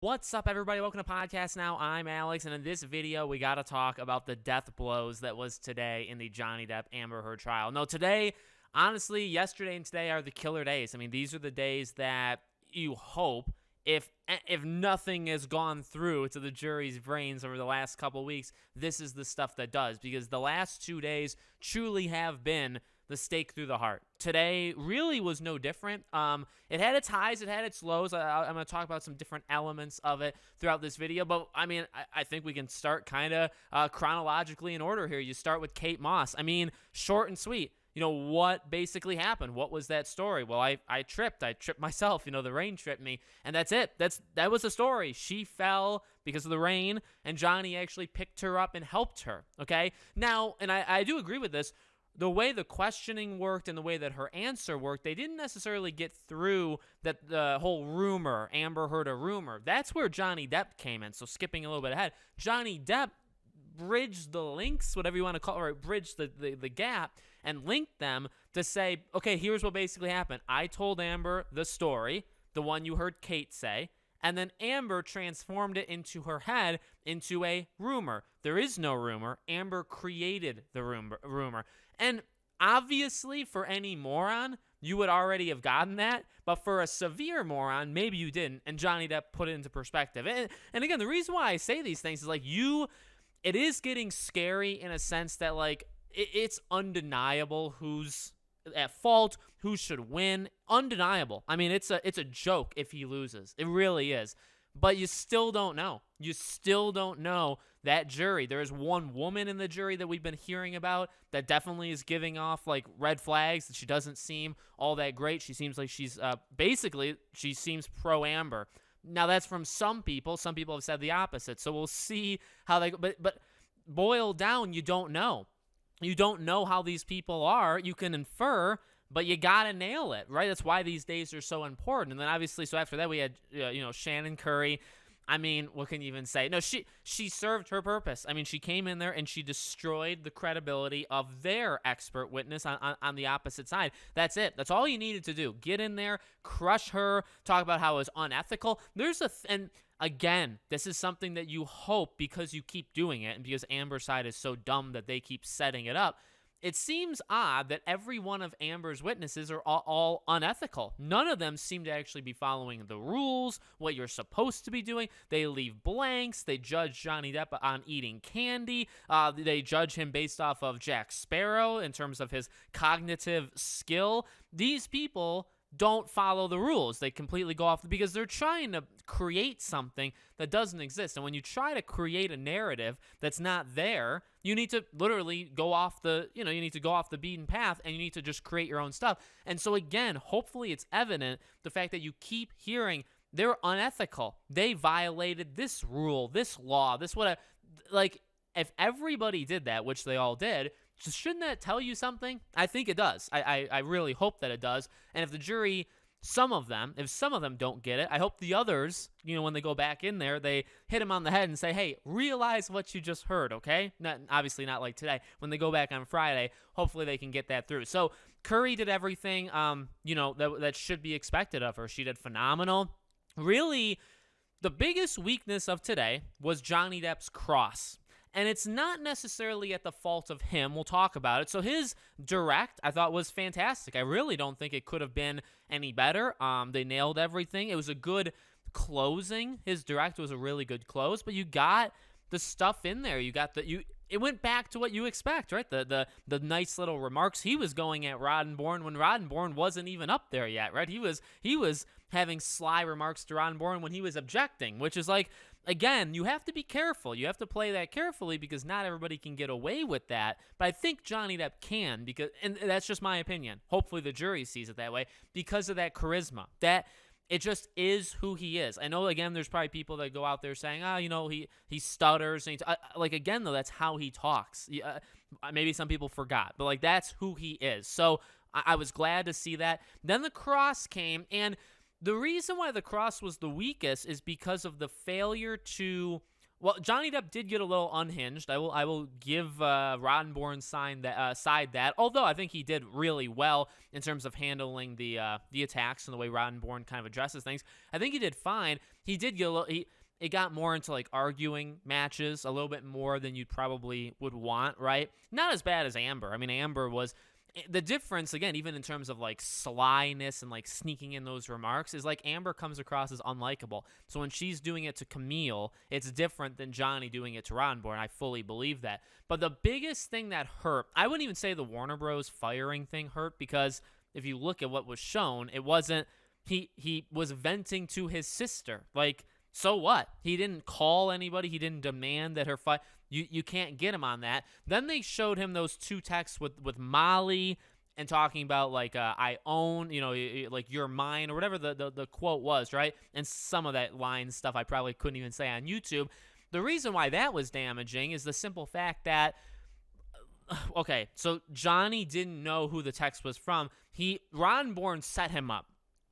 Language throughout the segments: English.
What's up, everybody? Welcome to Podcast Now. I'm Alex, and in this video, we got to talk about the death blows that was today in the Johnny Depp Amber Heard trial. No, today, honestly, yesterday and today are the killer days. I mean, these are the days that you hope, if nothing has gone through to the jury's brains over the last couple weeks, this is the stuff that does, because the last 2 days truly have been the stake through the heart. Today really was no different. It had its highs, it had its lows. I'm going to talk about some different elements of it throughout this video, but I mean, I think we can start kind of chronologically in order here. You start with Kate Moss. I mean, short and sweet. You know, what basically happened? What was that story? Well, I tripped myself. You know, the rain tripped me, and that's it. That was the story. She fell because of the rain, and Johnny actually picked her up and helped her, okay? Now, and I do agree with this, the way the questioning worked and the way that her answer worked, they didn't necessarily get through that the whole rumor, Amber Heard a rumor. That's where Johnny Depp came in. So skipping a little bit ahead, Johnny Depp bridged the links, whatever you want to call it, or bridged the gap and linked them to say, okay, here's what basically happened. I told Amber the story, the one you heard Kate say, and then Amber transformed it into her head into a rumor. There is no rumor. Amber created the rumor. And obviously, for any moron, you would already have gotten that. But for a severe moron, maybe you didn't. And Johnny Depp put it into perspective. And again, the reason why I say these things is like it is getting scary in a sense that like it's undeniable who's at fault, who should win. Undeniable. I mean, it's a joke if he loses. It really is. But you still don't know. You still don't know that jury. There is one woman in the jury that we've been hearing about that definitely is giving off like red flags, that she doesn't seem all that great. She seems like she's basically she seems pro Amber. Now that's from some people. Some people have said the opposite. So we'll see how they go. But boiled down, you don't know. You don't know how these people are. You can infer, but you got to nail it, right? That's why these days are so important. And then obviously, so after that, we had, Shannon Curry. I mean, what can you even say? No, she served her purpose. I mean, she came in there and she destroyed the credibility of their expert witness on the opposite side. That's it. That's all you needed to do. Get in there, crush her, talk about how it was unethical. And again, this is something that you hope, because you keep doing it and because Amber's side is so dumb that they keep setting it up. It seems odd that every one of Amber's witnesses are all unethical. None of them seem to actually be following the rules, what you're supposed to be doing. They leave blanks. They judge Johnny Depp on eating candy. They judge him based off of Jack Sparrow in terms of his cognitive skill. These people don't follow the rules. They completely go off because they're trying to create something that doesn't exist. And when you try to create a narrative that's not there, you need to literally go off the beaten path, and you need to just create your own stuff. And so again, hopefully it's evident the fact that you keep hearing they're unethical. They violated this rule, this law, if everybody did that, which they all did, shouldn't that tell you something? I think it does. I really hope that it does. And if the jury, if some of them don't get it, I hope the others, when they go back in there, they hit them on the head and say, hey, realize what you just heard, okay? Obviously not like today. When they go back on Friday, hopefully they can get that through. So Curry did everything, that should be expected of her. She did phenomenal. Really, the biggest weakness of today was Johnny Depp's cross. And it's not necessarily at the fault of him. We'll talk about it. So his direct, I thought, was fantastic. I really don't think it could have been any better. They nailed everything. It was a good closing. His direct was a really good close. But you got the stuff in there. It went back to what you expect, right? The nice little remarks. He was going at Roddenborn when Roddenborn wasn't even up there yet, right? He was having sly remarks to Roddenborn when he was objecting, which is like, again, you have to be careful. You have to play that carefully because not everybody can get away with that. But I think Johnny Depp can, and that's just my opinion. Hopefully the jury sees it that way because of that charisma. That it just is who he is. I know, again, there's probably people that go out there saying, he stutters. And again, though, that's how he talks. Maybe some people forgot, but that's who he is. So I was glad to see that. Then the cross came, and the reason why the cross was the weakest is because of the failure to Well, Johnny Depp did get a little unhinged. I will give Roddenborn's side that. Although I think he did really well in terms of handling the attacks and the way Roddenborn kind of addresses things. I think he did fine. He did get a little. It got more into like arguing matches a little bit more than you probably would want, right? Not as bad as Amber. I mean, Amber was. The difference, again, even in terms of like slyness and like sneaking in those remarks, is like Amber comes across as unlikable. So when she's doing it to Camille, it's different than Johnny doing it to Roddenborn. I fully believe that. But the biggest thing that hurt, I wouldn't even say the Warner Bros. Firing thing hurt, because if you look at what was shown, it wasn't, he was venting to his sister. Like, so what? He didn't call anybody. He didn't demand that her fight. You can't get him on that. Then they showed him those two texts with Molly and talking about like I own, like you're mine or whatever the quote was, right? And some of that line stuff I probably couldn't even say on YouTube. The reason why that was damaging is the simple fact that, okay, so Johnny didn't know who the text was from. Roddenborn set him up.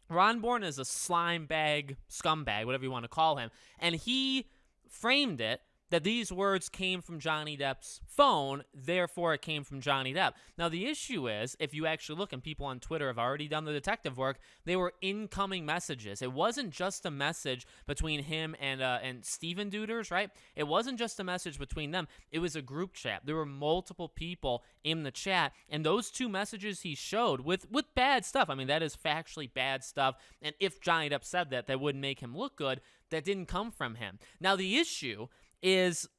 Roddenborn is a slime bag, scumbag, whatever you want to call him, and he framed it that these words came from Johnny Depp's phone, therefore it came from Johnny Depp. Now, the issue is, if you actually look, and people on Twitter have already done the detective work, they were incoming messages. It wasn't just a message between him and Steven Duders, right? It wasn't just a message between them. It was a group chat. There were multiple people in the chat, and those two messages he showed with bad stuff. I mean, that is factually bad stuff, and if Johnny Depp said that wouldn't make him look good. That didn't come from him. Now, the issue is,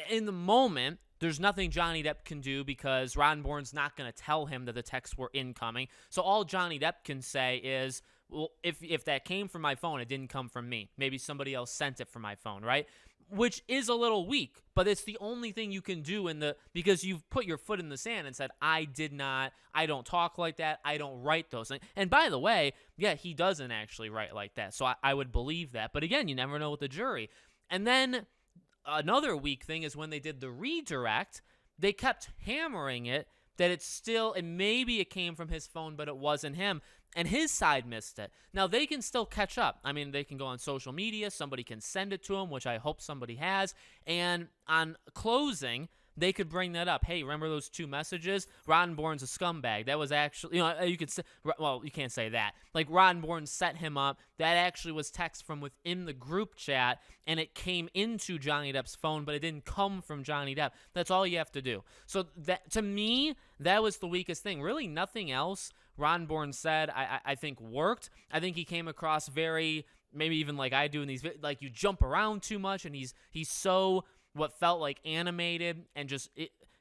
in the moment, there's nothing Johnny Depp can do because Roddenborn's not going to tell him that the texts were incoming. So all Johnny Depp can say is, well, if that came from my phone, it didn't come from me. Maybe somebody else sent it from my phone, right? Which is a little weak, but it's the only thing you can do because you've put your foot in the sand and said, I don't talk like that, I don't write those things. And by the way, yeah, he doesn't actually write like that, so I would believe that. But again, you never know with the jury. And then another weak thing is when they did the redirect, they kept hammering it that maybe it came from his phone, but it wasn't him. And his side missed it. Now, they can still catch up. I mean, they can go on social media. Somebody can send it to him, which I hope somebody has. And on closing, they could bring that up. Hey, remember those two messages? Roddenborn's a scumbag. That was actually, you could say, well, you can't say that. Like, Roddenborn set him up. That actually was text from within the group chat, and it came into Johnny Depp's phone, but it didn't come from Johnny Depp. That's all you have to do. So, that to me, that was the weakest thing. Really, nothing else Roddenborn said, I think, worked. I think he came across very, maybe even like I do in these, like, you jump around too much, and he's so what felt like animated, and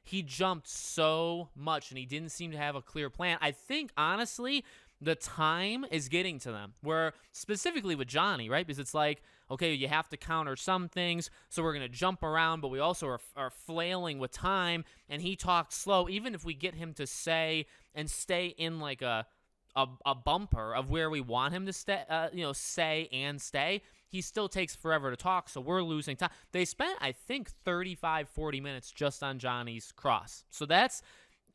he jumped so much, and he didn't seem to have a clear plan. I think, honestly, the time is getting to them, where specifically with Johnny, right? Because it's like, okay, you have to counter some things, so we're going to jump around, but we also are flailing with time, and he talked slow. Even if we get him to say and stay in like a bumper of where we want him to say and stay, he still takes forever to talk, so we're losing time. They spent, I think, 35, 40 minutes just on Johnny's cross. So that's,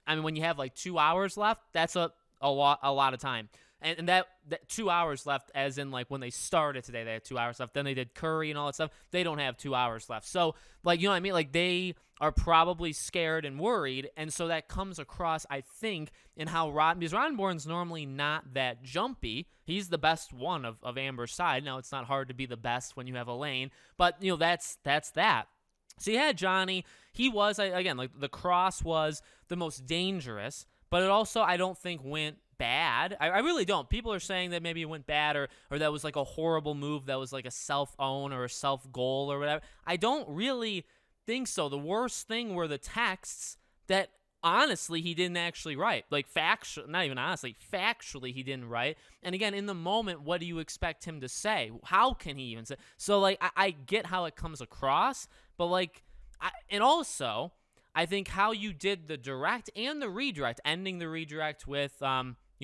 I mean, when you have like 2 hours left, that's a lot of time. And that 2 hours left, as in like when they started today, they had 2 hours left. Then they did Curry and all that stuff. They don't have 2 hours left. So, like, you know what I mean? Like, they are probably scared and worried. And so that comes across, I think, in how because Roddenborn's normally not that jumpy. He's the best one of Amber's side. Now, it's not hard to be the best when you have a lane. But, that's that. So you had Johnny. He was, again, like, the cross was the most dangerous. But it also, I don't think, went bad. I really don't. People are saying that maybe it went bad or that was like a horrible move, that was like a self-own or a self-goal or whatever. I don't really think so. The worst thing were the texts that honestly he didn't actually write. Like, not even honestly, factually he didn't write. And again, in the moment, what do you expect him to say? How can he even say? So, like, I get how it comes across, but like, and also, I think how you did the direct and the redirect, ending the redirect with,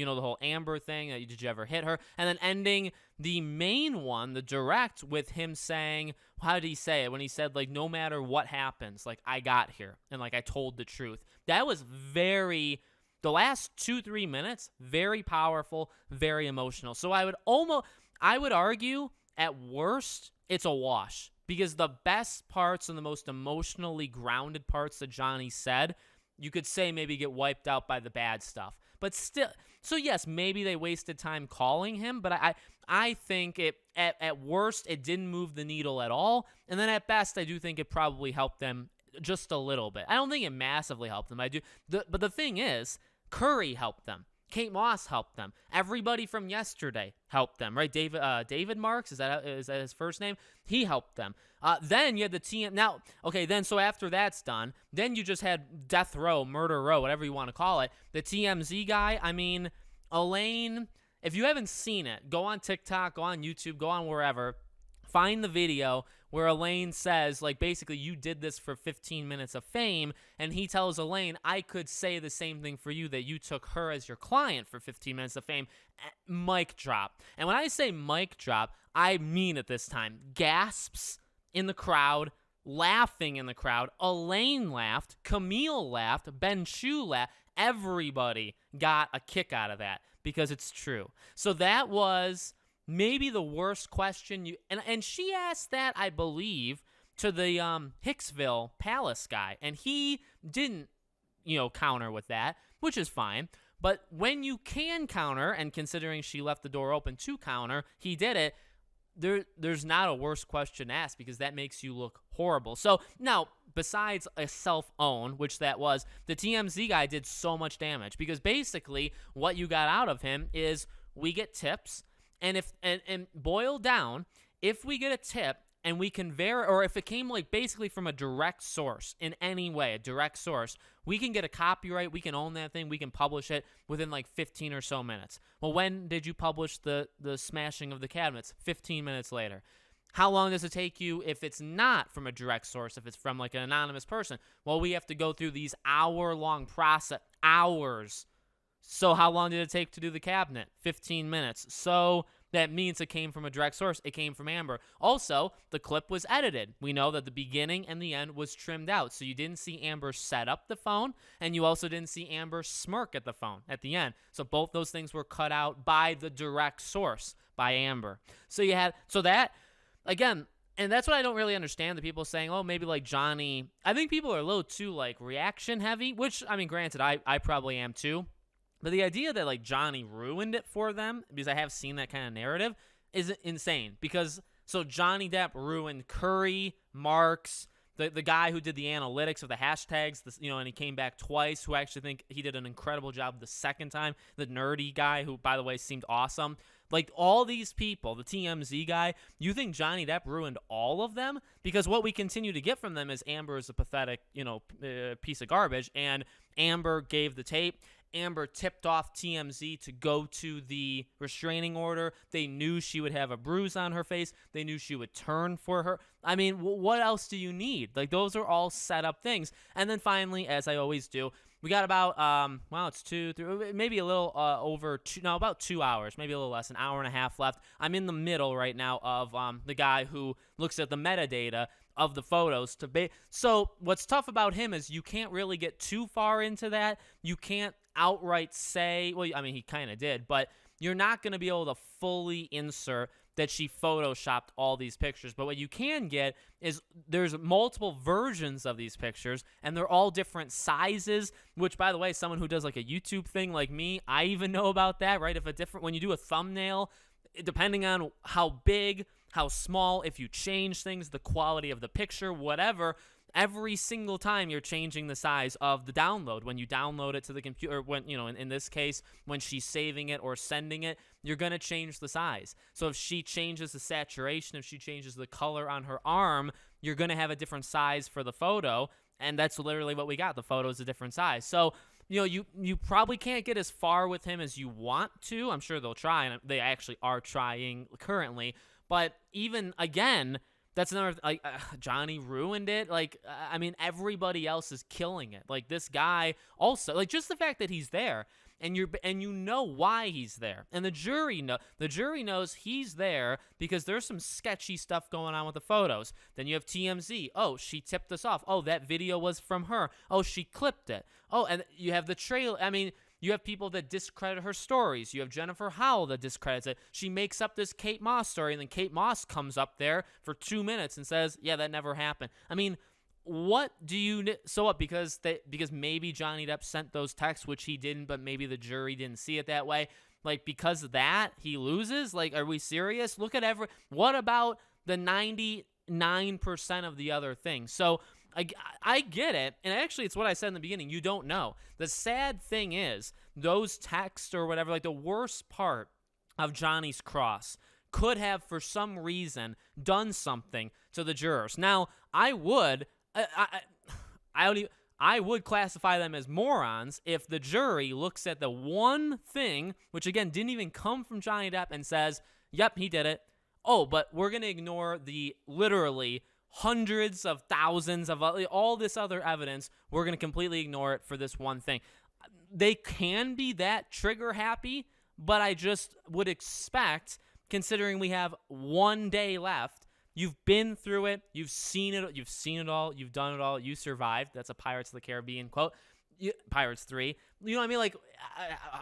the whole Amber thing, did you ever hit her? And then ending the main one, the direct, with him saying, how did he say it? When he said, like, no matter what happens, like, I got here, and, like, I told the truth. That was the last 2-3 minutes, very powerful, very emotional. So I would argue, at worst, it's a wash. because the best parts and the most emotionally grounded parts that Johnny said, you could say maybe get wiped out by the bad stuff. But still, so yes, maybe they wasted time calling him, but I think it at worst it didn't move the needle at all, and then at best I do think it probably helped them just a little bit. I don't think it massively helped them. But the thing is, Curry helped them. Kate Moss helped them. Everybody from yesterday helped them, right? David Marks, is that his first name? He helped them. Then you had the TM. Now, okay, then so after that's done, then you just had Death Row, Murder Row, whatever you want to call it. The TMZ guy, I mean, Elaine, if you haven't seen it, go on TikTok, go on YouTube, go on wherever, find the video where Elaine says, like, basically, you did this for 15 minutes of fame, and he tells Elaine, I could say the same thing for you, that you took her as your client for 15 minutes of fame. Mic drop. And when I say mic drop, I mean it this time. Gasps in the crowd, laughing in the crowd. Elaine laughed, Camille laughed, Ben Chu laughed. Everybody got a kick out of that because it's true. So that was maybe the worst question and she asked that, I believe, to the Hicksville Palace guy, and he didn't, counter with that, which is fine. But when you can counter, and considering she left the door open to counter, he did it. There's not a worse question asked, because that makes you look horrible. So now, besides a self-own, which that was, the TMZ guy did so much damage, because basically what you got out of him is we get tips. And if boil down, if we get a tip and we can or if it came like basically from a direct source in any way, a direct source, we can get a copyright, we can own that thing, we can publish it within like 15 or so minutes. Well, when did you publish the smashing of the cabinets? 15 minutes later. How long does it take you if it's not from a direct source, if it's from like an anonymous person? Well, we have to go through these hour-long process, hours. So how long did it take to do the cabinet? 15 minutes. So that means it came from a direct source. It came from Amber. Also, the clip was edited. We know that the beginning and the end was trimmed out. So you didn't see Amber set up the phone, and you also didn't see Amber smirk at the phone at the end. So both those things were cut out by the direct source, by Amber. So you had, so that, again, and that's what I don't really understand, the people saying, oh, maybe like Johnny. I think people are a little too like reaction heavy, which, I mean, granted, I probably am too. But the idea that, like, Johnny ruined it for them, because I have seen that kind of narrative, is insane. Because, so Johnny Depp ruined Curry, Marks, the guy who did the analytics of the hashtags, and he came back twice, who I actually think he did an incredible job the second time. The nerdy guy, who, by the way, seemed awesome. Like, all these people, the TMZ guy, you think Johnny Depp ruined all of them? Because what we continue to get from them is Amber is a pathetic, piece of garbage, and Amber gave the tape. Amber tipped off TMZ to go to the restraining order. They knew she would have a bruise on her face. They knew she would turn for her. I mean, what else do you need? Like, those are all set up things. And then finally, as I always do, we got about, it's 2, 3, maybe a little about 2 hours, maybe a little less, an hour and a half left. I'm in the middle right now of the guy who looks at the metadata of the photos. So what's tough about him is you can't really get too far into that. You can't outright say, well, I mean, he kind of did, but you're not going to be able to fully insert that she photoshopped all these pictures. But what you can get is there's multiple versions of these pictures, and they're all different sizes, which, by the way, someone who does like a YouTube thing like me, I even know about that, right? When you do a thumbnail, depending on how big, how small, if you change things, the quality of the picture, whatever, every single time you're changing the size of the download. When you download it to the computer, when, in this case, when she's saving it or sending it, you're going to change the size. So if she changes the saturation, if she changes the color on her arm, you're going to have a different size for the photo. And that's literally what we got. The photo is a different size. So, you probably can't get as far with him as you want to. I'm sure they'll try, and they actually are trying currently. But even, again, that's another, like, Johnny ruined it. Like, I mean, everybody else is killing it. Like, this guy also, like, just the fact that he's there, and you know why he's there. And the jury knows he's there because there's some sketchy stuff going on with the photos. Then you have TMZ. Oh, she tipped us off. Oh, that video was from her. Oh, she clipped it. Oh, and you have the trailer. I mean, You have people that discredit her stories. You have Jennifer Howell that discredits it. She makes up this Kate Moss story, and then Kate Moss comes up there for 2 minutes and says, yeah, that never happened. I mean, what do you so what because maybe Johnny Depp sent those texts, which he didn't, but maybe the jury didn't see it that way. Like, because of that, he loses? Like, are we serious? Look at what about the 99% of the other things? So I get it, and actually it's what I said in the beginning. You don't know. The sad thing is, those texts or whatever, like the worst part of Johnny's cross could have, for some reason, done something to the jurors. Now, I would classify them as morons if the jury looks at the one thing, which again didn't even come from Johnny Depp, and says, yep, he did it. Oh, but we're going to ignore the literally hundreds of thousands of all this other evidence. We're going to completely ignore it for this one thing. They can be that trigger happy, but I just would expect, considering we have 1 day left, you've been through it, you've seen it all, you've done it all, you survived. That's a Pirates of the Caribbean quote. Pirates 3. You know what I mean? Like,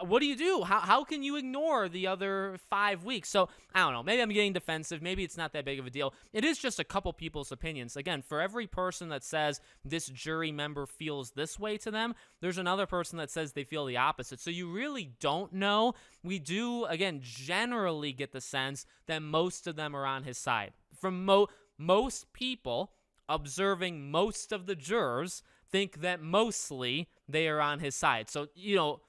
what do you do? How can you ignore the other 5 weeks? So, I don't know. Maybe I'm getting defensive. Maybe it's not that big of a deal. It is just a couple people's opinions. Again, for every person that says this jury member feels this way to them, there's another person that says they feel the opposite. So you really don't know. We do, again, generally get the sense that most of them are on his side. From most people observing most of the jurors think that mostly they are on his side. So,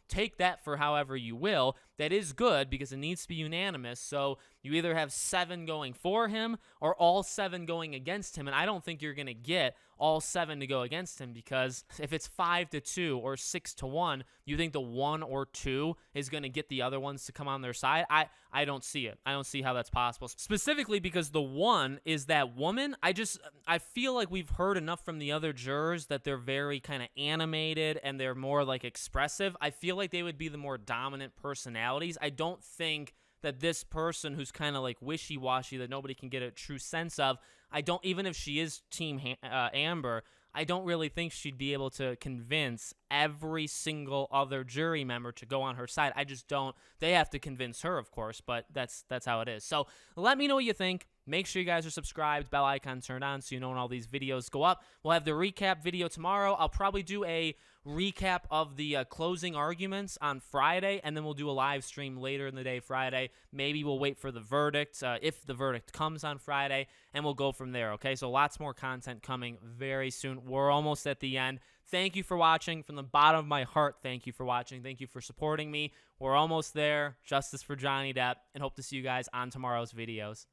take that for however you will. That is good because it needs to be unanimous. So you either have 7 going for him or all 7 going against him. And I don't think you're going to get all 7 to go against him, because if it's 5-2 or 6-1, you think the 1 or 2 is going to get the other ones to come on their side? I don't see it. I don't see how that's possible. Specifically because the 1 is that woman. I feel like we've heard enough from the other jurors that they're very kind of animated and they're more like expressive. I feel like they would be the more dominant personalities. I don't think that this person who's kind of like wishy-washy, that nobody can get a true sense of, even if she is Team Amber, I don't really think she'd be able to convince every single other jury member to go on her side. I just don't. They have to convince her, of course, but that's how it is. So let me know what you think. Make sure you guys are subscribed, bell icon turned on so you know when all these videos go up. We'll have the recap video tomorrow. I'll probably do a recap of the closing arguments on Friday, and then we'll do a live stream later in the day Friday. Maybe we'll wait for the verdict, if the verdict comes on Friday, and we'll go from there, okay? So lots more content coming very soon. We're almost at the end. Thank you for watching. From the bottom of my heart, thank you for watching. Thank you for supporting me. We're almost there. Justice for Johnny Depp, and hope to see you guys on tomorrow's videos.